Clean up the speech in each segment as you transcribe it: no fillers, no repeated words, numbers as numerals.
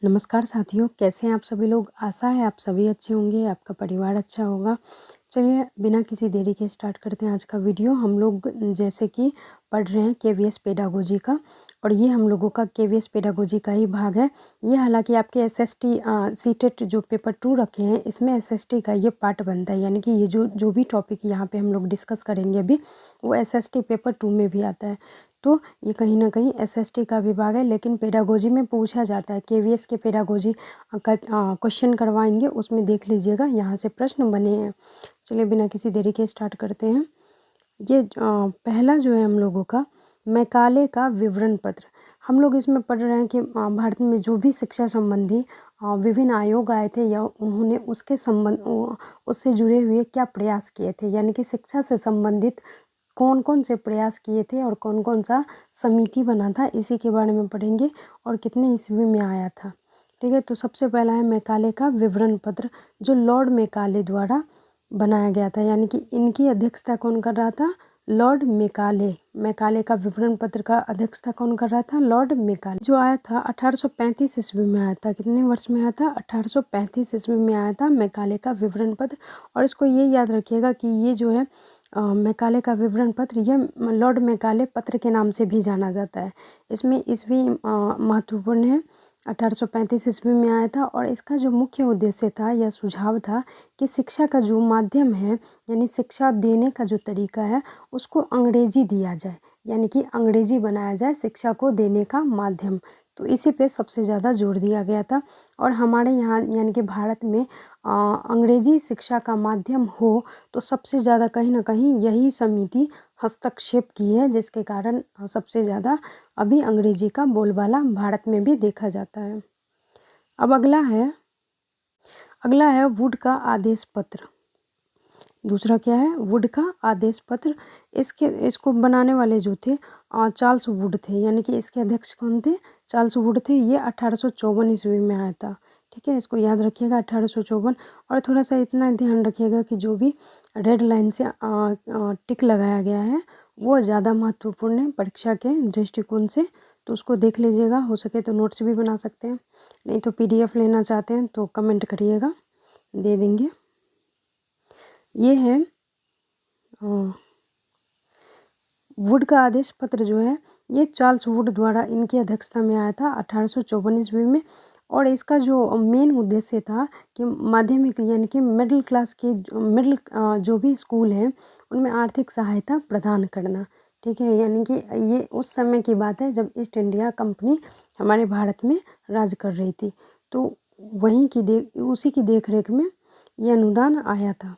नमस्कार साथियों, कैसे हैं आप सभी लोग। आशा है आप सभी अच्छे होंगे, आपका परिवार अच्छा होगा। चलिए बिना किसी देरी के स्टार्ट करते हैं आज का वीडियो। हम लोग जैसे कि पढ़ रहे हैं केवीएस पेडागोजी का, और ये हम लोगों का केवीएस पेडागोजी का ही भाग है। ये हालांकि आपके एसएसटी सीटेट जो पेपर 2 रखे हैं, इसमें एसएसटी का ये पार्ट बनता है। यानी कि ये जो भी टॉपिक यहाँ पे हम लोग डिस्कस करेंगे अभी, वो एसएसटी पेपर 2 में भी आता है। तो ये कहीं ना कहीं एसएसटी का विभाग है, लेकिन पेडागोजी में पूछा जाता है। केवीएस के पेडागोजी का क्वेश्चन करवाएंगे, उसमें देख लीजिएगा, यहाँ से प्रश्न बने हैं। चलिए बिना किसी देरी के स्टार्ट करते हैं। ये पहला जो है हम लोगों का मैकाले का विवरण पत्र। हम लोग इसमें पढ़ रहे हैं कि भारत में जो भी शिक्षा संबंधी विभिन्न आयोग आए थे, या उन्होंने उसके संबंध उससे जुड़े हुए क्या प्रयास किए थे, यानी कि शिक्षा से संबंधित कौन कौन से प्रयास किए थे और कौन कौन सा समिति बना था, इसी के बारे में पढ़ेंगे। और कितने ईस्वी में आया था। ठीक है, तो सबसे पहला है मैकाले का विवरण पत्र, जो लॉर्ड मैकाले द्वारा बनाया गया था। यानी कि इनकी अध्यक्षता कौन कर रहा था? Lord Macaulay. मैकाले का विवरण पत्र का अध्यक्षता कौन कर रहा था? Lord Macaulay. जो आया था 1835 ईस्वी में आया था। कितने वर्ष में आया था? 1835 ईस्वी में आया था मैकाले का विवरण पत्र। और इसको ये याद रखिएगा कि ये जो है मैकाले का विवरण पत्र, ये लॉर्ड मैकाले पत्र के नाम से भी जाना जाता है। इसमें ईस्वी महत्वपूर्ण है। 1835 ईस्वी में आया था, और इसका जो मुख्य उद्देश्य था या सुझाव था कि शिक्षा का जो माध्यम है, यानी शिक्षा देने का जो तरीका है, उसको अंग्रेजी दिया जाए। यानी कि अंग्रेजी बनाया जाए शिक्षा को देने का माध्यम। तो इसी पे सबसे ज़्यादा जोर दिया गया था। और हमारे यहाँ यानी कि भारत में अंग्रेजी शिक्षा का माध्यम हो, तो सबसे ज़्यादा कहीं ना कहीं यही समिति हस्तक्षेप की है, जिसके कारण सबसे ज़्यादा अभी अंग्रेजी का बोलबाला भारत में भी देखा जाता है। अब अगला है वुड का आदेश पत्र। दूसरा क्या है? वुड का आदेश पत्र। इसको बनाने वाले जो थे चार्ल्स वुड थे, यानी कि इसके अध्यक्ष कौन थे? चार्ल्स वुड थे। ये 1854 ईस्वी में आया था। ठीक है, इसको याद रखिएगा, 1854। और थोड़ा सा इतना ध्यान रखिएगा कि जो भी रेड लाइन से टिक लगाया गया है, वो ज़्यादा महत्वपूर्ण है परीक्षा के दृष्टिकोण से। तो उसको देख लीजिएगा, हो सके तो नोट्स भी बना सकते हैं, नहीं तो पीडीएफ लेना चाहते हैं तो कमेंट करिएगा, दे देंगे। ये है वुड का आदेश पत्र जो है, ये चार्ल्स वुड द्वारा इनकी अध्यक्षता में आया था 1854 ईस्वी में। और इसका जो मेन उद्देश्य था कि माध्यमिक यानी कि मिडिल क्लास के जो भी स्कूल हैं, उनमें आर्थिक सहायता प्रदान करना। ठीक है, यानी कि ये उस समय की बात है जब ईस्ट इंडिया कंपनी हमारे भारत में राज कर रही थी। तो उसी की देख रेख में ये अनुदान आया था।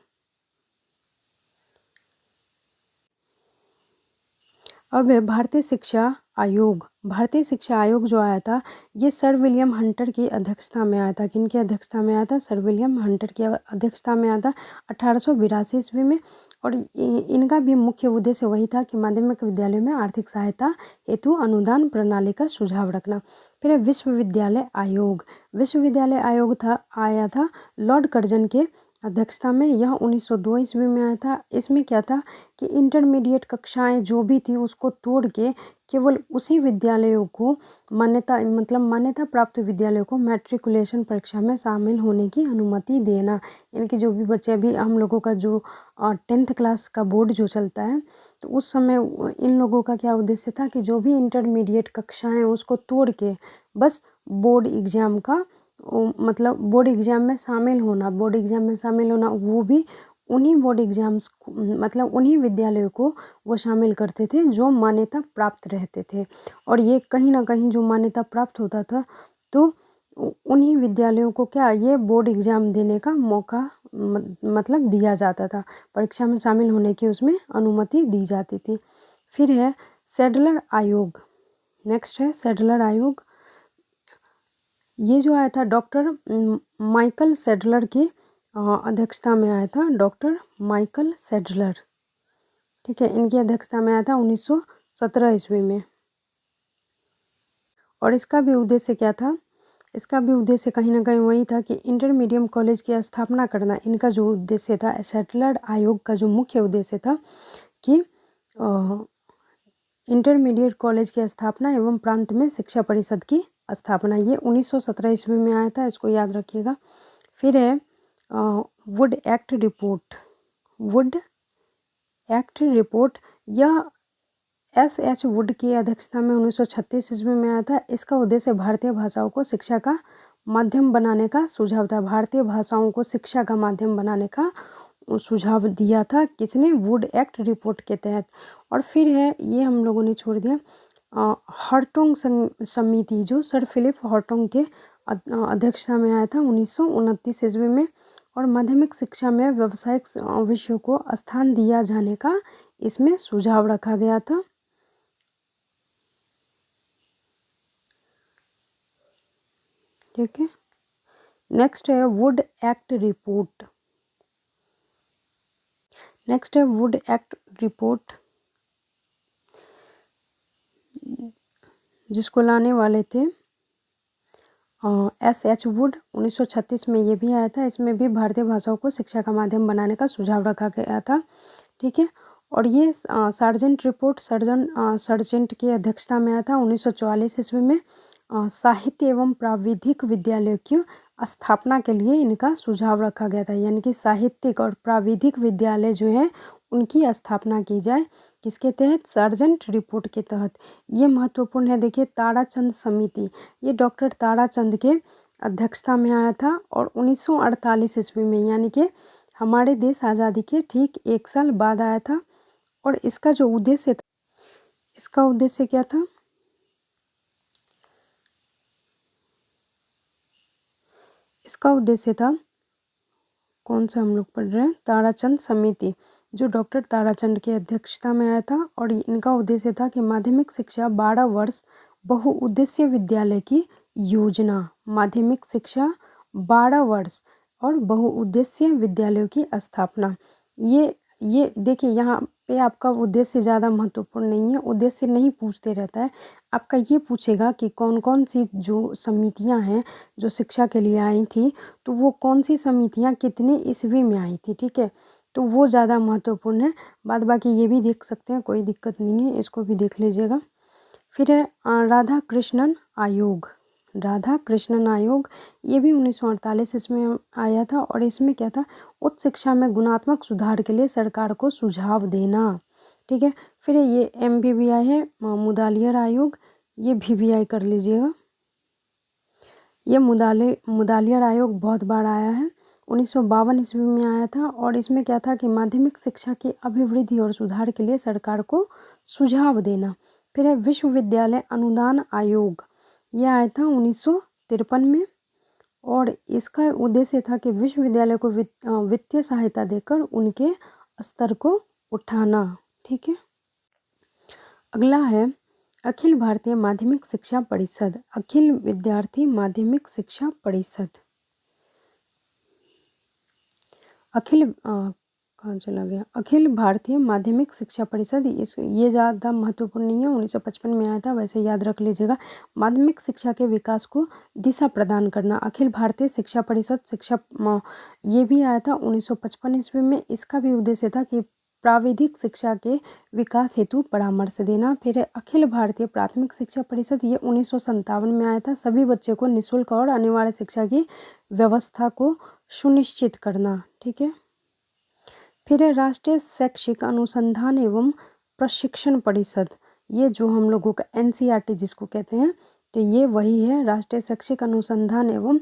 अब है भारतीय शिक्षा आयोग। भारतीय शिक्षा आयोग जो आया था, ये सर विलियम हंटर की अध्यक्षता में आया था। किनकी अध्यक्षता में आया था? सर विलियम हंटर की अध्यक्षता में आया था 1882 ईस्वी में। और इनका भी मुख्य उद्देश्य वही था कि माध्यमिक विद्यालयों में आर्थिक सहायता हेतु अनुदान प्रणाली का सुझाव रखना। फिर विश्वविद्यालय आयोग। विश्वविद्यालय आयोग आया था लॉर्ड कर्जन के अध्यक्षता में। यह 1902 ईस्वी में आया था। इसमें क्या था कि इंटरमीडिएट कक्षाएं जो भी थी, उसको तोड़ के केवल उसी विद्यालयों को मान्यता प्राप्त विद्यालयों को मैट्रिकुलेशन परीक्षा में शामिल होने की अनुमति देना। यानी कि जो भी बच्चे, अभी हम लोगों का जो 10th क्लास का बोर्ड जो चलता है, तो उस समय इन लोगों का क्या उद्देश्य था कि जो भी इंटरमीडिएट कक्षाएं उसको तोड़ के बस बोर्ड एग्ज़ाम का बोर्ड एग्ज़ाम में शामिल होना, वो भी उन्हीं बोर्ड एग्ज़ाम्स उन्हीं विद्यालयों को वो शामिल करते थे जो मान्यता प्राप्त रहते थे। और ये कहीं ना कहीं जो मान्यता प्राप्त होता था, तो उन्हीं विद्यालयों को क्या, ये बोर्ड एग्ज़ाम देने का मौका दिया जाता था, परीक्षा में शामिल होने की उसमें अनुमति दी जाती थी। फिर है सैडलर आयोग। नेक्स्ट है सैडलर आयोग। ये जो आया था डॉक्टर माइकल सैडलर की अध्यक्षता में आया था। डॉक्टर माइकल सैडलर, ठीक है, इनकी अध्यक्षता में आया था 1917 ईस्वी में। और इसका भी उद्देश्य क्या था? इसका भी उद्देश्य कहीं ना कहीं वही था कि इंटरमीडियट कॉलेज की स्थापना करना। इनका जो उद्देश्य था, सैडलर आयोग का जो मुख्य उद्देश्य था कि इंटरमीडिएट कॉलेज की स्थापना एवं प्रांत में शिक्षा परिषद की स्थापना, ये 1917 ईस्वी में आया था, इसको याद रखिएगा। फिर है would act report. Would act report यह एस वुड की अध्यक्षता में 1936 ईस्वी में आया था। इसका उद्देश्य भारतीय भाषाओं को शिक्षा का माध्यम बनाने का सुझाव था। भारतीय भाषाओं को शिक्षा का माध्यम बनाने का सुझाव दिया था किसने? वुड एक्ट रिपोर्ट के तहत। और फिर है, ये हम लोगों ने छोड़ दिया, हार्टोंग समिति, जो सर फिलिप हार्टोंग के अध्यक्षता में आया था 1929 ईस्वी में। और माध्यमिक शिक्षा में व्यावसायिक विषयों को स्थान दिया जाने का इसमें सुझाव रखा गया था। ठीक है, नेक्स्ट है वुड एक्ट रिपोर्ट। नेक्स्ट है वुड एक्ट रिपोर्ट, जिसको लाने वाले थे एस वुड। 1936 में ये भी आया था। इसमें भी भारतीय भाषाओं को शिक्षा का माध्यम बनाने का सुझाव रखा गया था। ठीक है, और ये सार्जेंट रिपोर्ट सर्जेंट की अध्यक्षता में आया था 1944 ईस्वी में। साहित्य एवं प्राविधिक विद्यालयों की स्थापना के लिए इनका सुझाव रखा गया था, यानी कि साहित्यिक और प्राविधिक विद्यालय जो है उनकी स्थापना की जाए। किसके तहत? सार्जेंट रिपोर्ट के तहत। ये महत्वपूर्ण है। देखिए, ताराचंद समिति, ये डॉक्टर ताराचंद के अध्यक्षता में आया था और 1948 ईस्वी में, यानी कि हमारे देश आज़ादी के ठीक 1 साल बाद आया था। और इसका जो उद्देश्य था, इसका उद्देश्य क्या था? इसका उद्देश्य था, कौन सा हम लोग पढ़ रहे हैं? ताराचंद समिति, जो डॉक्टर ताराचंद की अध्यक्षता में आया था। और इनका उद्देश्य था कि माध्यमिक शिक्षा 12 वर्ष बहुउद्देश्य विद्यालय की योजना, माध्यमिक शिक्षा 12 वर्ष और बहुउद्देश्य विद्यालयों की स्थापना। ये देखिए, यहाँ पे आपका उद्देश्य ज़्यादा महत्वपूर्ण नहीं है, उद्देश्य नहीं पूछते रहता है। आपका ये पूछेगा कि कौन कौन सी जो समितियाँ हैं जो शिक्षा के लिए आई थी, तो वो कौन सी समितियाँ कितने ईस्वी में आई थी। ठीक है, तो वो ज़्यादा महत्वपूर्ण है। बाद बाकी ये भी देख सकते हैं, कोई दिक्कत नहीं है, इसको भी देख लीजिएगा। फिर है राधा कृष्णन आयोग। राधा कृष्णन आयोग, ये भी 1948 इसमें आया था। और इसमें क्या था? उच्च शिक्षा में गुणात्मक सुधार के लिए सरकार को सुझाव देना। ठीक है, फिर ये MBBI है, मुदालियर आयोग, ये VBI कर लीजिएगा। ये मुदालियर आयोग बहुत बार आया है, 1952 ईस्वी में आया था। और इसमें क्या था कि माध्यमिक शिक्षा की अभिवृद्धि और सुधार के लिए सरकार को सुझाव देना। फिर है विश्वविद्यालय अनुदान आयोग, यह आया था 1953 में। और इसका उद्देश्य था कि विश्वविद्यालय को वित्तीय सहायता देकर उनके स्तर को उठाना। ठीक है, अगला है अखिल भारतीय माध्यमिक शिक्षा परिषद। अखिल विद्यार्थी माध्यमिक शिक्षा परिषद, कहाँ चला गया? अखिल भारतीय माध्यमिक शिक्षा परिषद, ये ज़्यादा महत्वपूर्ण नहीं है, 1955 में आया था, वैसे याद रख लीजिएगा। माध्यमिक शिक्षा के विकास को दिशा प्रदान करना। अखिल भारतीय शिक्षा परिषद ये भी आया था 1955 ईस्वी में। इसका भी उद्देश्य था कि प्राविधिक शिक्षा के विकास हेतु परामर्श देना। फिर अखिल भारतीय प्राथमिक शिक्षा परिषद, ये 1957 में आया था। सभी बच्चे को निःशुल्क और अनिवार्य शिक्षा की व्यवस्था को सुनिश्चित करना। ठीक है, फिर है राष्ट्रीय शैक्षिक अनुसंधान एवं प्रशिक्षण परिषद, ये जो हम लोगों का NCERT जिसको कहते हैं, तो ये वही है, राष्ट्रीय शैक्षिक अनुसंधान एवं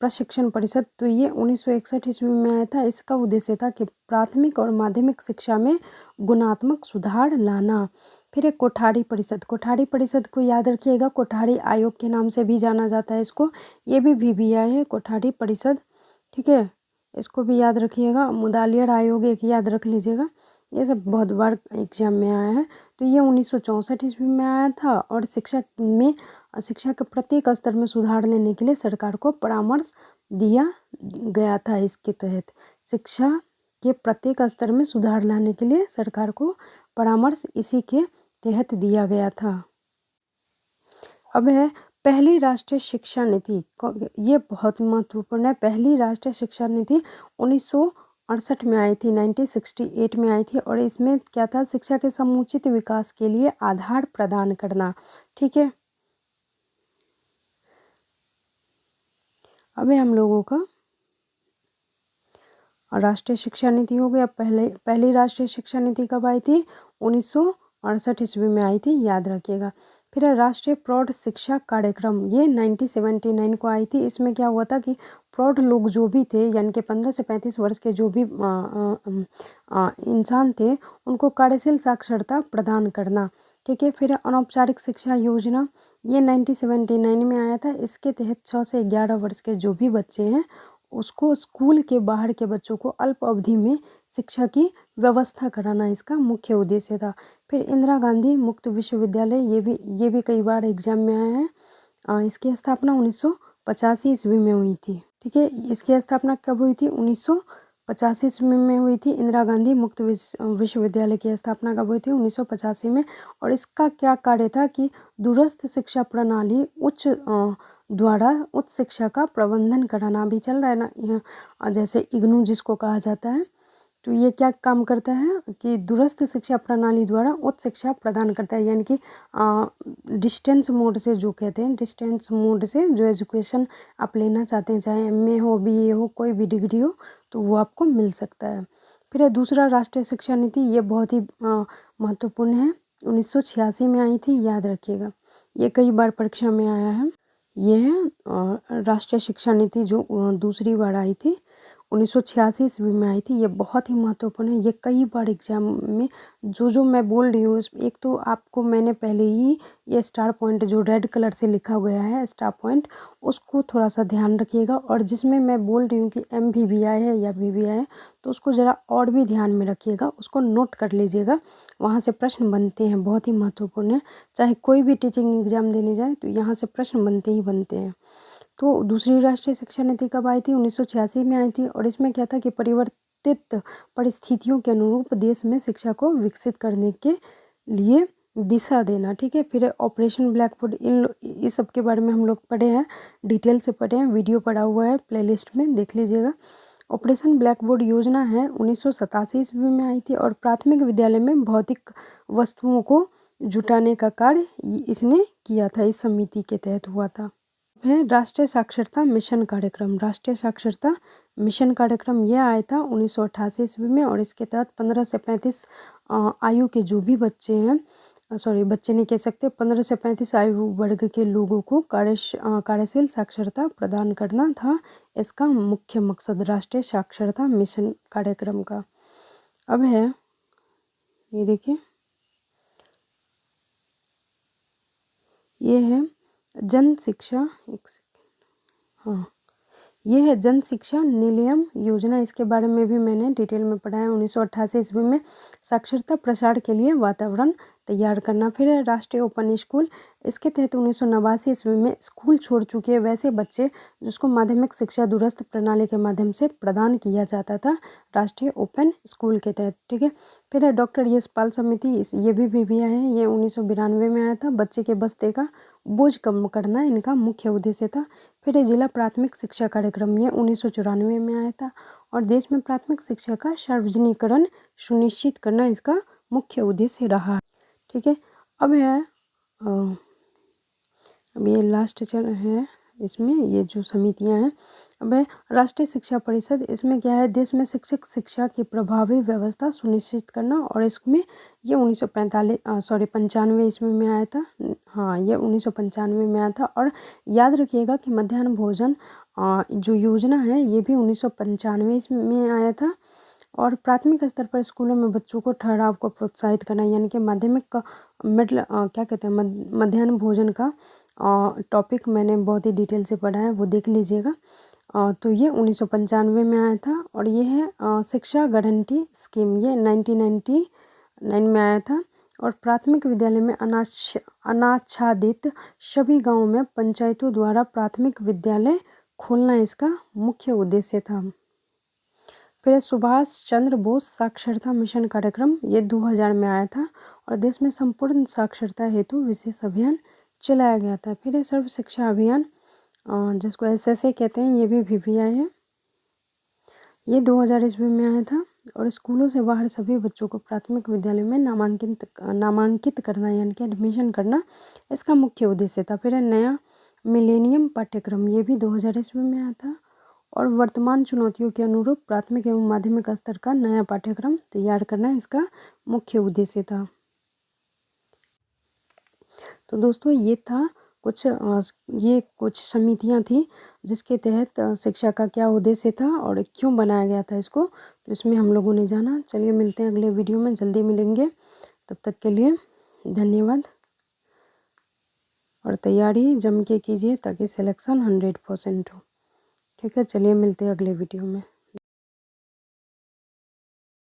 प्रशिक्षण परिषद। तो ये 1961 ईस्वी में आया था। इसका उद्देश्य था कि प्राथमिक और माध्यमिक शिक्षा में गुणात्मक सुधार लाना। फिर एक कोठारी परिषद, कोठारी परिषद को याद रखिएगा, कोठारी आयोग के नाम से भी जाना जाता है इसको। ये भी VBI है, कोठारी परिषद। ठीक है, इसको भी याद रखिएगा। मुदालियर आयोग एक याद रख लीजिएगा, ये सब बहुत बार एग्जाम में आया है। तो ये 1964 ईस्वी में आया था। और शिक्षा के प्रत्येक स्तर में सुधार लेने के लिए सरकार को परामर्श दिया गया था। इसके तहत शिक्षा के प्रत्येक स्तर में सुधार लाने के लिए सरकार को परामर्श इसी के तहत दिया गया था। अब है पहली राष्ट्रीय शिक्षा नीति, ये बहुत महत्वपूर्ण है। पहली राष्ट्रीय शिक्षा नीति 1968 में आई थी, 1968 में आई थी। और इसमें क्या था? शिक्षा के समुचित विकास के लिए आधार प्रदान करना। ठीक है, अब है हम लोगों का राष्ट्रीय शिक्षा नीति हो गया। पहली राष्ट्रीय शिक्षा नीति कब आई थी? 1968 ईस्वी में आई थी, याद रखिएगा। फिर है राष्ट्रीय प्रौढ़ शिक्षा कार्यक्रम, ये 1979 को आई थी। इसमें क्या हुआ था कि प्रौढ़ लोग जो भी थे, यानी कि 15 से 35 वर्ष के जो भी इंसान थे, उनको कार्यशील साक्षरता प्रदान करना। ठीक है। फिर अनौपचारिक शिक्षा योजना, ये 1979 में आया था। इसके तहत 6 से 11 वर्ष के जो भी बच्चे हैं, उसको स्कूल के बाहर के बच्चों को अल्प अवधि में शिक्षा की व्यवस्था कराना इसका मुख्य उद्देश्य था। फिर इंदिरा गांधी मुक्त विश्वविद्यालय, ये भी कई बार एग्जाम में आया है। इसकी स्थापना 1985 ईस्वी में हुई थी। ठीक है। इसकी स्थापना कब हुई थी? 1985 ईस्वी में हुई थी। इंदिरा गांधी मुक्त विश्वविद्यालय की स्थापना कब हुई थी? 1985 में। और इसका क्या कार्य था कि दूरस्थ शिक्षा प्रणाली द्वारा उच्च शिक्षा का प्रबंधन कराना। भी चल रहा है ना यहाँ, जैसे इग्नू जिसको कहा जाता है, तो ये क्या काम करता है कि दूरस्थ शिक्षा प्रणाली द्वारा उच्च शिक्षा प्रदान करता है, यानी कि डिस्टेंस मोड से, जो कहते हैं डिस्टेंस मोड से जो एजुकेशन आप लेना चाहते हैं, चाहे एमए हो, बीए हो, कोई भी डिग्री हो, तो वो आपको मिल सकता है। फिर है दूसरा राष्ट्रीय शिक्षा नीति, ये बहुत ही महत्वपूर्ण है। 1986 में आई थी, याद रखिएगा। ये कई बार परीक्षा में आया है। ये है राष्ट्रीय शिक्षा नीति जो दूसरी बार आई थी, 1986 ईस्वी में आई थी। ये बहुत ही महत्वपूर्ण है। ये कई बार एग्जाम में जो मैं बोल रही हूँ, एक तो आपको मैंने पहले ही ये स्टार पॉइंट जो रेड कलर से लिखा गया है स्टार पॉइंट, उसको थोड़ा सा ध्यान रखिएगा। और जिसमें मैं बोल रही हूँ कि MVVI है या VVI है, तो उसको ज़रा और भी ध्यान में रखिएगा, उसको नोट कर लीजिएगा। वहाँ से प्रश्न बनते हैं, बहुत ही महत्वपूर्ण है। चाहे कोई भी टीचिंग एग्जाम देने जाए तो यहाँ से प्रश्न बनते ही बनते हैं। तो दूसरी राष्ट्रीय शिक्षा नीति कब आई थी? 1986 में आई थी। और इसमें क्या था कि परिवर्तित परिस्थितियों के अनुरूप देश में शिक्षा को विकसित करने के लिए दिशा देना। ठीक है। फिर ऑपरेशन ब्लैक बोर्ड, इस सब के बारे में हम लोग पढ़े हैं, डिटेल से पढ़े हैं, वीडियो पड़ा हुआ है प्लेलिस्ट में, देख लीजिएगा। ऑपरेशन ब्लैक बोर्ड योजना है 1987 ईस्वी में आई थी। और प्राथमिक विद्यालय में भौतिक वस्तुओं को जुटाने का कार्य इसने किया था, इस समिति के तहत हुआ था। है राष्ट्रीय साक्षरता मिशन कार्यक्रम। राष्ट्रीय साक्षरता मिशन कार्यक्रम यह आया था 1988 ईस्वी में। और इसके तहत 15 से 35 आयु के जो भी बच्चे हैं, बच्चे नहीं कह सकते, 15 से 35 आयु वर्ग के लोगों को कार्यशील साक्षरता प्रदान करना था इसका मुख्य मकसद, राष्ट्रीय साक्षरता मिशन कार्यक्रम का। अब है ये देखिए, ये है जन शिक्षा, एक सेकेंड, हाँ, ये है जन शिक्षा निलयम योजना। इसके बारे में भी मैंने डिटेल में पढ़ा है। 1988 ईस्वी में साक्षरता प्रसार के लिए वातावरण तैयार करना। फिर है राष्ट्रीय ओपन स्कूल। इसके तहत 1989 ईस्वी में स्कूल छोड़ चुके वैसे बच्चे जिसको माध्यमिक शिक्षा दूरस्थ प्रणाली के माध्यम से प्रदान किया जाता था, राष्ट्रीय ओपन स्कूल के तहत। ठीक है। फिर है डॉक्टर यशपाल समिति, ये भी VVI है। ये 1992 में आया था। बच्चे के बस्ते का बोझ कम करना इनका मुख्य उद्देश्य था। फिर है जिला प्राथमिक शिक्षा कार्यक्रम, ये 1994 में आया था। और देश में प्राथमिक शिक्षा का सार्वजनिकरण सुनिश्चित करना इसका मुख्य उद्देश्य रहा। ठीक है। अब है अब ये लास्ट चल है इसमें, ये जो समितियां हैं। अब है राष्ट्रीय शिक्षा परिषद। इसमें क्या है, देश में शिक्षक शिक्षा की प्रभावी व्यवस्था सुनिश्चित करना। और इसमें ये 1995 ईस्वी में आया था। हाँ, ये 1995 में आया था। और याद रखिएगा कि मध्याह्न भोजन जो योजना है, ये भी 1995 ईस्वी में आया था। और प्राथमिक स्तर पर स्कूलों में बच्चों को ठहराव को प्रोत्साहित करना, यानी कि माध्यमिक का क्या कहते हैं, मध्याह्न भोजन का टॉपिक मैंने बहुत ही डिटेल से पढ़ा है, वो देख लीजिएगा। तो ये 1995 में आया था। और ये है शिक्षा गारंटी स्कीम, ये 1999 में आया था। और प्राथमिक विद्यालय में अनाच्छादित सभी गाँवों में पंचायतों द्वारा प्राथमिक विद्यालय खोलना इसका मुख्य उद्देश्य था। फिर सुभाष चंद्र बोस साक्षरता मिशन कार्यक्रम, ये 2000 में आया था। और देश में संपूर्ण साक्षरता हेतु विशेष अभियान चलाया गया था। फिर है सर्व शिक्षा अभियान, जिसको SSA कहते हैं, ये भी VVI है। ये 2000 ईस्वी में आया था। और स्कूलों से बाहर सभी बच्चों को प्राथमिक विद्यालय में नामांकित करना, यानी कि एडमिशन करना इसका मुख्य उद्देश्य था। फिर है नया मिलेनियम पाठ्यक्रम ये भी 2000 ईस्वी में आया था। और वर्तमान चुनौतियों के अनुरूप प्राथमिक एवं माध्यमिक स्तर का नया पाठ्यक्रम तैयार करना इसका मुख्य उद्देश्य था। तो दोस्तों ये था ये कुछ समितियां थी जिसके तहत शिक्षा का क्या उद्देश्य था और क्यों बनाया गया था इसको, तो इसमें हम लोगों ने जाना। चलिए मिलते हैं अगले वीडियो में, जल्दी मिलेंगे। तब तक के लिए धन्यवाद और तैयारी जम के कीजिए ताकि सिलेक्शन 100% हो। ठीक है, चलिए मिलते हैं अगले वीडियो में।